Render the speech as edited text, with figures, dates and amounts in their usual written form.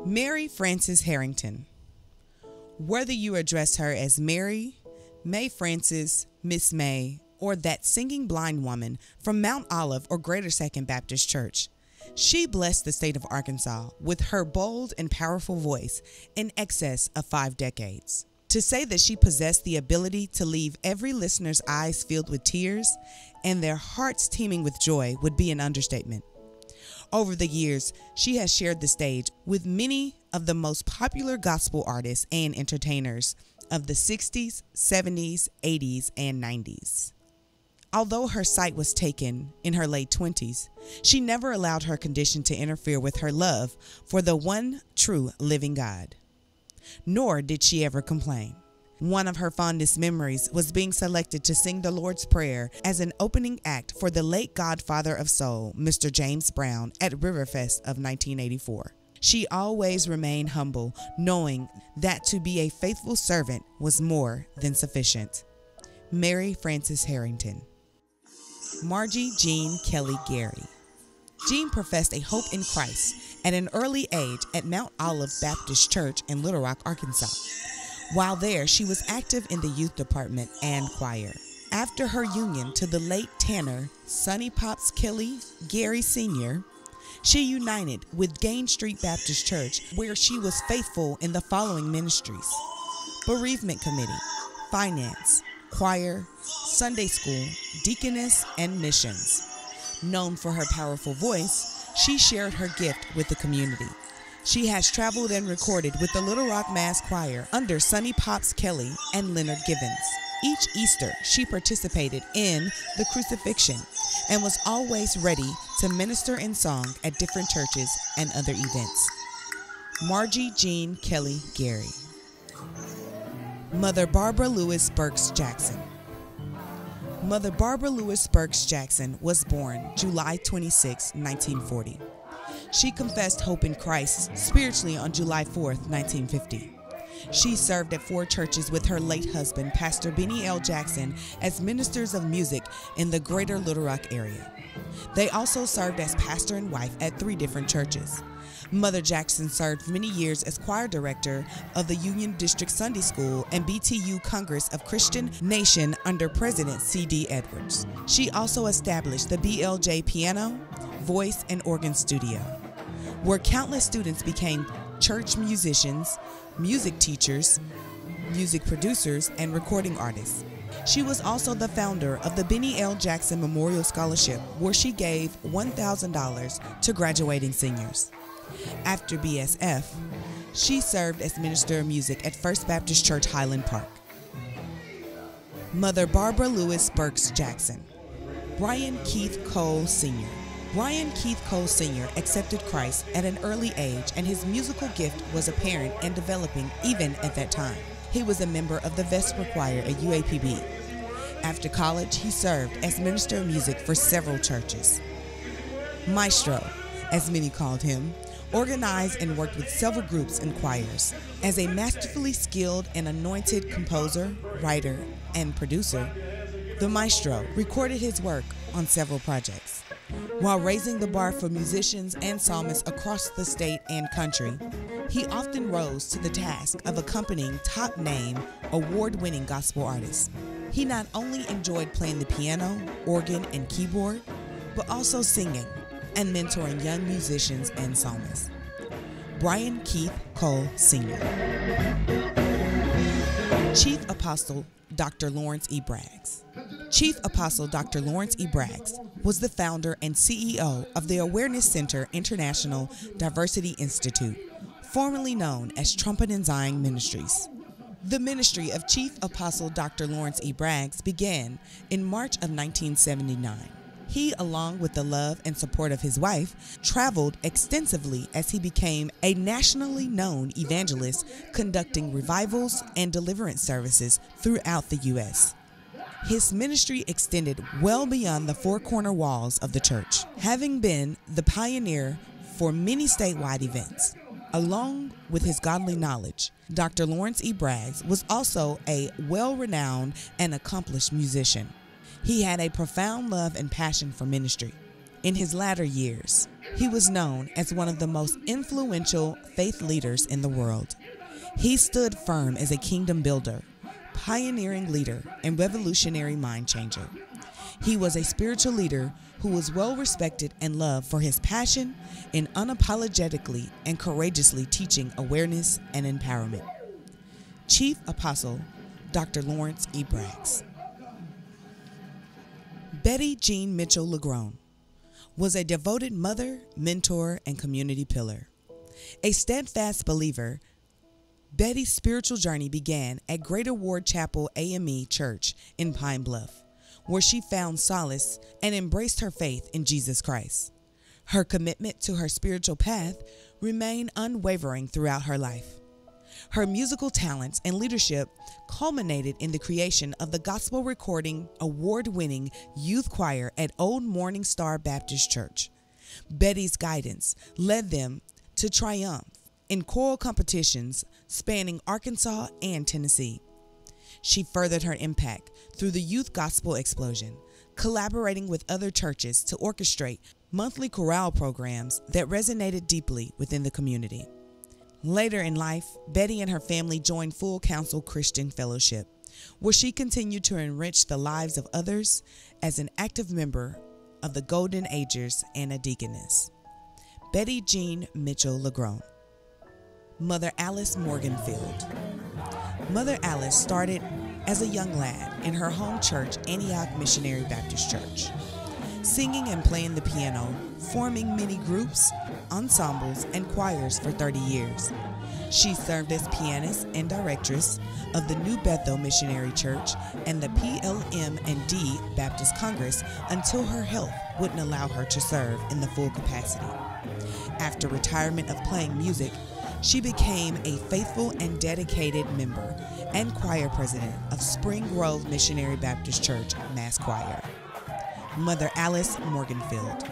Mary Frances Harrington. Whether you address her as Mary, May Frances, Miss May, or that singing blind woman from Mount Olive or Greater Second Baptist Church, she blessed the state of Arkansas with her bold and powerful voice in excess of 5 decades. To say that she possessed the ability to leave every listener's eyes filled with tears and their hearts teeming with joy would be an understatement. Over the years, she has shared the stage with many of the most popular gospel artists and entertainers of the 60s, 70s, 80s, and 90s. Although her sight was taken in her late 20s, she never allowed her condition to interfere with her love for the one true living God. Nor did she ever complain. One of her fondest memories was being selected to sing the Lord's Prayer as an opening act for the late godfather of soul, Mr. James Brown, at Riverfest of 1984. She always remained humble, knowing that to be a faithful servant was more than sufficient. Mary Frances Harrington. Margie Jean Kelly Gary. Jean professed a hope in Christ at an early age at Mount Olive Baptist Church in Little Rock, Arkansas. While there, she was active in the youth department and choir. After her union to the late tenor Sonny Pops Kelly Gary Sr., she united with Gain Street Baptist Church, where she was faithful in the following ministries: Bereavement Committee, Finance, Choir, Sunday School, Deaconess, and Missions. Known for her powerful voice, she shared her gift with the community. She has traveled and recorded with the Little Rock Mass Choir under Sonny Pops Kelly and Leonard Givens. Each Easter, she participated in the crucifixion and was always ready to minister in song at different churches and other events. Margie Jean Kelly Gary. Mother Barbara Lewis Burks Jackson. Mother Barbara Lewis Burks Jackson was born July 26, 1940. She confessed hope in Christ spiritually on July 4, 1950. She served at 4 churches with her late husband, Pastor Benny L. Jackson, as ministers of music in the greater Little Rock area. They also served as pastor and wife at 3 different churches. Mother Jackson served many years as choir director of the Union District Sunday School and BTU Congress of Christian Nation under President C.D. Edwards. She also established the BLJ Piano, Voice, and Organ Studio, where countless students became church musicians, music teachers, music producers, and recording artists. She was also the founder of the Benny L. Jackson Memorial Scholarship, where she gave $1,000 to graduating seniors. After BSF, she served as minister of music at First Baptist Church Highland Park. Mother Barbara Lewis Burks Jackson. Brian Keith Cole Sr. Brian Keith Cole Sr. accepted Christ at an early age, and his musical gift was apparent and developing even at that time. He was a member of the Vesper Choir at UAPB. After college, he served as minister of music for several churches. Maestro, as many called him, organized and worked with several groups and choirs. As a masterfully skilled and anointed composer, writer, and producer, the Maestro recorded his work on several projects. While raising the bar for musicians and psalmists across the state and country, he often rose to the task of accompanying top-name, award-winning gospel artists. He not only enjoyed playing the piano, organ, and keyboard, but also singing and mentoring young musicians and psalmists. Brian Keith Cole Sr. Chief Apostle Dr. Lawrence E. Braggs. Chief Apostle Dr. Lawrence E. Braggs was the founder and CEO of the Awareness Center International Diversity Institute, formerly known as Trumpet and Zion Ministries. The ministry of Chief Apostle Dr. Lawrence E. Braggs began in March of 1979. He, along with the love and support of his wife, traveled extensively as he became a nationally known evangelist, conducting revivals and deliverance services throughout the U.S. His ministry extended well beyond the 4 corner walls of the church, having been the pioneer for many statewide events. Along with his godly knowledge, Dr. Lawrence E. Braggs was also a well-renowned and accomplished musician. He had a profound love and passion for ministry. In his latter years, he was known as one of the most influential faith leaders in the world. He stood firm as a kingdom builder, pioneering leader, and revolutionary mind changer. He was a spiritual leader who was well respected and loved for his passion in unapologetically and courageously teaching awareness and empowerment. Chief Apostle Dr. Lawrence E. Braggs. Betty Jean Mitchell LeGrone was a devoted mother, mentor, and community pillar. A steadfast believer, Betty's spiritual journey began at Greater Ward Chapel AME Church in Pine Bluff, where she found solace and embraced her faith in Jesus Christ. Her commitment to her spiritual path remained unwavering throughout her life. Her musical talents and leadership culminated in the creation of the gospel recording award-winning youth choir at Old Morning Star Baptist Church. Betty's guidance led them to triumph in choral competitions spanning Arkansas and Tennessee. She furthered her impact through the youth gospel explosion, collaborating with other churches to orchestrate monthly chorale programs that resonated deeply within the community. Later in life, Betty and her family joined Full Counsel Christian Fellowship, where she continued to enrich the lives of others as an active member of the Golden Agers and a deaconess. Betty Jean Mitchell LeGrone. Mother Alice Morganfield. Mother Alice started as a young lad in her home church, Antioch Missionary Baptist Church, singing and playing the piano, forming many groups, ensembles, and choirs for 30 years. She served as pianist and directress of the New Bethel Missionary Church and the PLM&D Baptist Congress until her health wouldn't allow her to serve in the full capacity. After retirement of playing music, she became a faithful and dedicated member and choir president of Spring Grove Missionary Baptist Church Mass Choir. Mother Alice Morganfield.